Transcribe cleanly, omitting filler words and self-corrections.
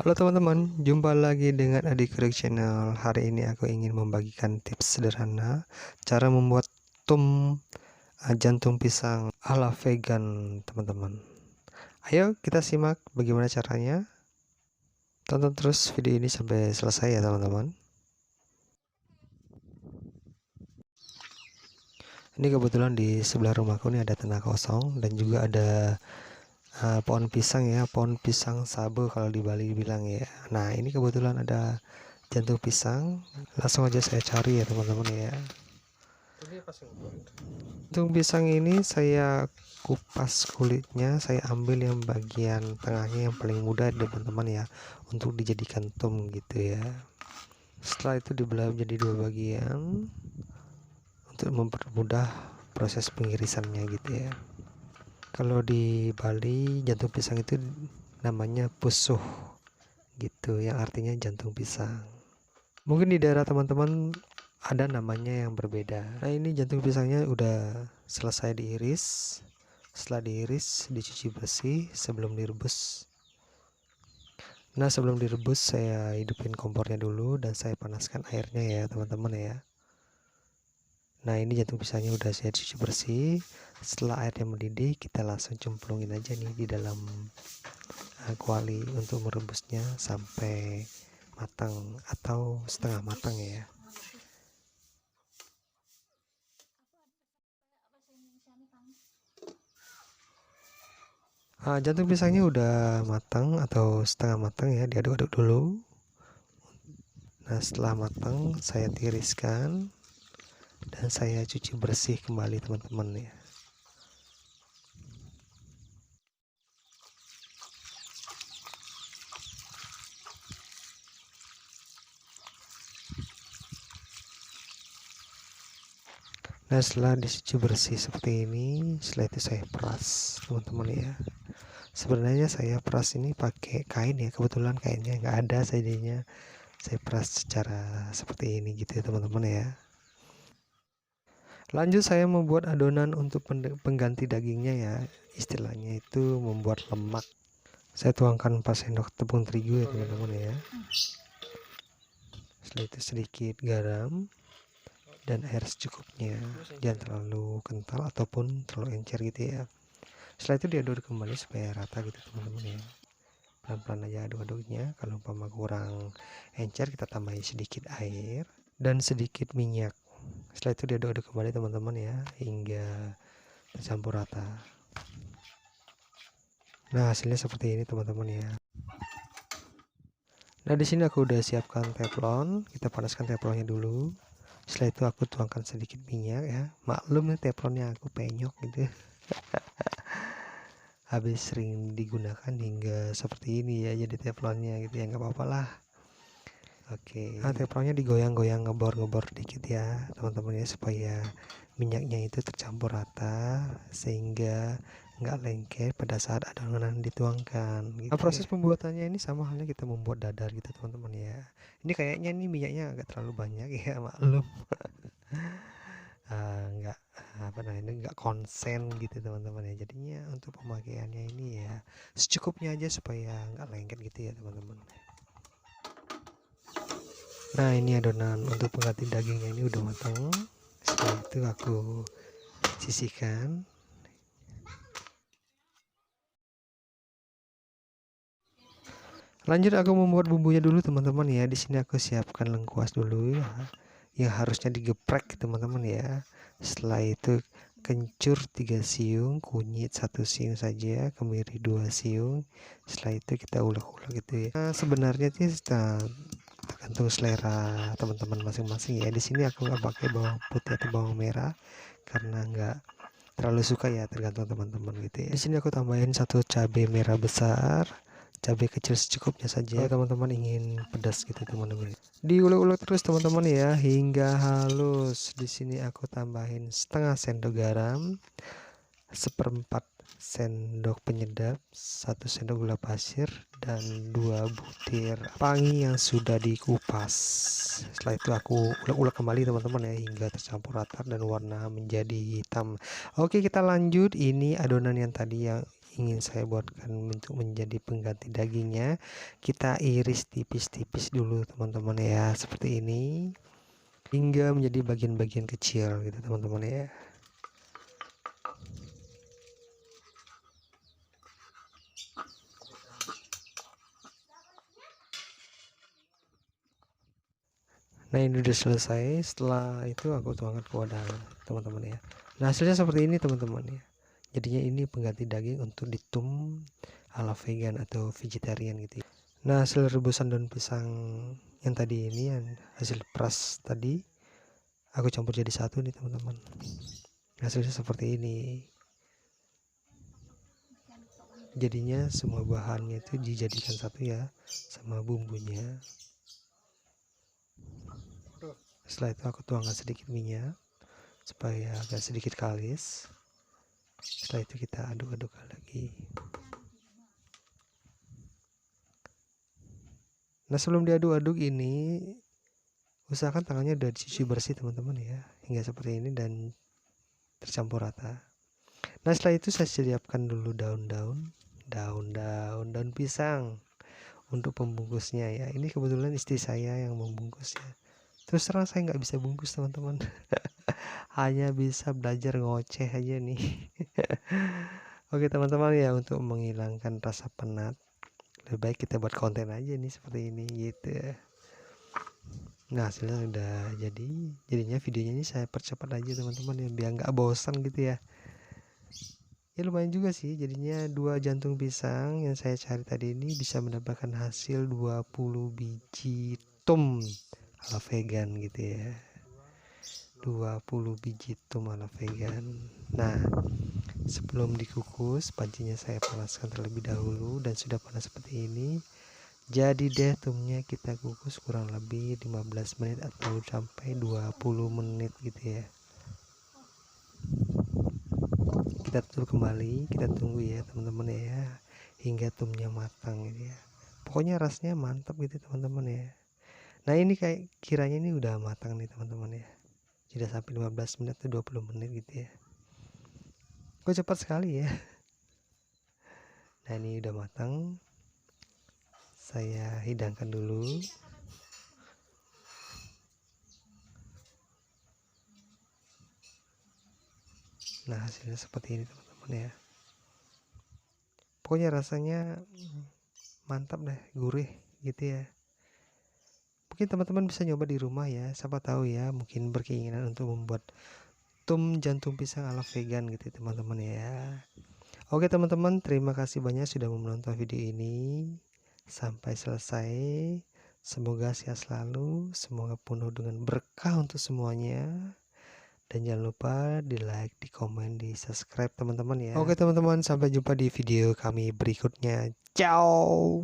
Halo teman-teman, jumpa lagi dengan Adik Krik Channel. Hari ini aku ingin membagikan tips sederhana cara membuat tum jantung pisang ala vegan, teman-teman. Ayo kita simak bagaimana caranya. Tonton terus video ini sampai selesai ya, teman-teman. Ini kebetulan di sebelah rumahku ini ada tanah kosong dan juga ada pohon pisang ya, pohon pisang sabu kalau di Bali bilang ya. Nah, ini kebetulan ada jantung pisang. Langsung aja saya cari ya, teman-teman ya. Jantung pisang ini saya kupas kulitnya, saya ambil yang bagian tengahnya yang paling mudah teman-teman ya, untuk dijadikan tum gitu ya. Setelah itu dibelah menjadi dua bagian untuk mempermudah proses pengirisannya gitu ya. Kalau di Bali jantung pisang itu namanya pusuh gitu, yang artinya jantung pisang. Mungkin di daerah teman-teman ada namanya yang berbeda. Nah, ini jantung pisangnya udah selesai diiris. Setelah diiris, dicuci bersih sebelum direbus. Nah, sebelum direbus saya hidupin kompornya dulu dan saya panaskan airnya ya, teman-teman ya. Nah, ini jantung pisangnya udah saya cuci bersih. Setelah airnya mendidih, kita langsung cemplungin aja nih di dalam kuali untuk merebusnya sampai matang atau setengah matang ya. Jantung pisangnya udah matang atau setengah matang ya, diaduk-aduk dulu. Nah, setelah matang saya tiriskan dan saya cuci bersih kembali teman-teman ya. Nah, setelah dicuci bersih seperti ini, setelah itu saya peras teman-teman ya. Sebenarnya saya peras ini pakai kain ya, kebetulan kainnya nggak ada, jadinya saya peras secara seperti ini gitu ya teman-teman ya. Lanjut saya membuat adonan untuk pengganti dagingnya ya, istilahnya itu membuat lemak. Saya tuangkan 4 sendok tepung terigu ya teman-teman ya. Setelah itu sedikit garam dan air secukupnya, jangan terlalu kental ataupun terlalu encer gitu ya. Setelah itu diaduk kembali supaya rata gitu teman-teman ya. Pelan-pelan aja aduk-aduknya. Kalau umpama kurang encer, kita tambahin sedikit air dan sedikit minyak. Setelah itu diaduk-aduk kembali teman-teman ya, hingga tercampur rata. Nah, hasilnya seperti ini teman-teman ya. Nah, di sini aku udah siapkan teflon. Kita panaskan teflonnya dulu. Setelah itu aku tuangkan sedikit minyak ya. Maklum nih teflonnya aku penyok gitu. Habis sering digunakan hingga seperti ini ya, jadi teflonnya gitu ya, nggak apa-apa lah. Oke. Nah, teflonnya digoyang-goyang, ngebor-ngebor dikit ya teman-teman ya, supaya minyaknya itu tercampur rata sehingga nggak lengket pada saat adonan dituangkan gitu. Nah, proses pembuatannya ini sama halnya kita membuat dadar gitu teman-teman ya. Ini kayaknya nih minyaknya agak terlalu banyak ya, maklum. Nggak apa namanya, nggak konsen gitu teman-teman ya, jadinya untuk pemakaiannya ini ya secukupnya aja supaya nggak lengket gitu ya teman-teman. Nah, ini adonan untuk pengganti dagingnya ini udah matang. Setelah itu aku sisihkan. Lanjut aku membuat bumbunya dulu teman-teman ya. Di sini aku siapkan lengkuas dulu ya, yang harusnya digeprek teman-teman ya. Setelah itu kencur 3 siung, kunyit 1 siung saja, kemiri 2 siung. Setelah itu kita ulek-ulek gitu ya. Nah, sebenarnya sih tergantung selera teman-teman masing-masing ya. Di sini aku nggak pakai bawang putih atau bawang merah karena nggak terlalu suka ya, tergantung teman-teman gitu ya. Di sini aku tambahin 1 cabai merah besar, cabai kecil secukupnya saja. Kalau teman-teman ingin pedas gitu teman-teman, diulek-ulek terus teman-teman ya hingga halus. Di sini aku tambahin setengah sendok garam, 1/4 sendok penyedap, 1 sendok gula pasir, dan 2 butir pangi yang sudah dikupas. Setelah itu aku ulek-ulek kembali teman-teman ya hingga tercampur rata dan warna menjadi hitam. Oke, kita lanjut. Ini adonan yang tadi ingin saya buatkan untuk menjadi pengganti dagingnya, kita iris tipis-tipis dulu teman-teman ya, seperti ini, hingga menjadi bagian-bagian kecil gitu teman-teman ya. Nah ini udah selesai. Setelah itu aku tuangkan ke wadah teman-teman ya. Nah hasilnya seperti ini teman-teman ya. Jadinya ini pengganti daging untuk ditum ala vegan atau vegetarian gitu ya. Nah hasil rebusan daun pisang yang tadi ini, yang hasil peras tadi, aku campur jadi satu nih teman-teman. Hasilnya seperti ini. Jadinya semua bahannya itu dijadikan satu ya, sama bumbunya. Setelah itu aku tuangkan sedikit minyak supaya agak sedikit kalis. Setelah itu kita aduk-aduk lagi. Nah sebelum diaduk-aduk ini, usahakan tangannya udah dicuci bersih teman-teman ya, hingga seperti ini dan tercampur rata. Nah setelah itu saya siapkan dulu daun pisang untuk pembungkusnya ya. Ini kebetulan istri saya yang membungkus ya. Terus terang saya nggak bisa bungkus teman-teman. Hanya bisa belajar ngoceh aja nih. Oke teman-teman ya, untuk menghilangkan rasa penat, lebih baik kita buat konten aja nih seperti ini gitu. Nah hasilnya udah jadinya videonya ini saya percepat aja teman-teman ya, biar nggak bosan gitu ya. Ya lumayan juga sih, jadinya 2 jantung pisang yang saya cari tadi ini bisa mendapatkan hasil 20 biji tum ala vegan gitu ya. 20 biji tum ala vegan. Nah sebelum dikukus, pancinya saya panaskan terlebih dahulu dan sudah panas seperti ini. Jadi deh tumnya kita kukus kurang lebih 15 menit atau sampai 20 menit gitu ya. Kita tutup kembali, kita tunggu ya teman-teman ya, hingga tumnya matang gitu ya. Pokoknya rasanya mantap gitu teman-teman ya. Nah ini kayak kiranya ini udah matang nih teman-teman ya, sudah sampai 15 menit atau 20 menit gitu ya. Kok cepat sekali ya. Nah ini udah matang, saya hidangkan dulu. Nah hasilnya seperti ini teman-teman ya. Pokoknya rasanya mantap deh, gurih gitu ya. Mungkin teman-teman bisa nyoba di rumah ya, siapa tahu ya, mungkin berkeinginan untuk membuat tum jantung pisang ala vegan gitu teman-teman ya. Oke teman-teman, terima kasih banyak sudah menonton video ini sampai selesai. Semoga sehat selalu, semoga penuh dengan berkah untuk semuanya. Dan jangan lupa di like, di komen, di subscribe teman-teman ya. Oke teman-teman, sampai jumpa di video kami berikutnya. Ciao.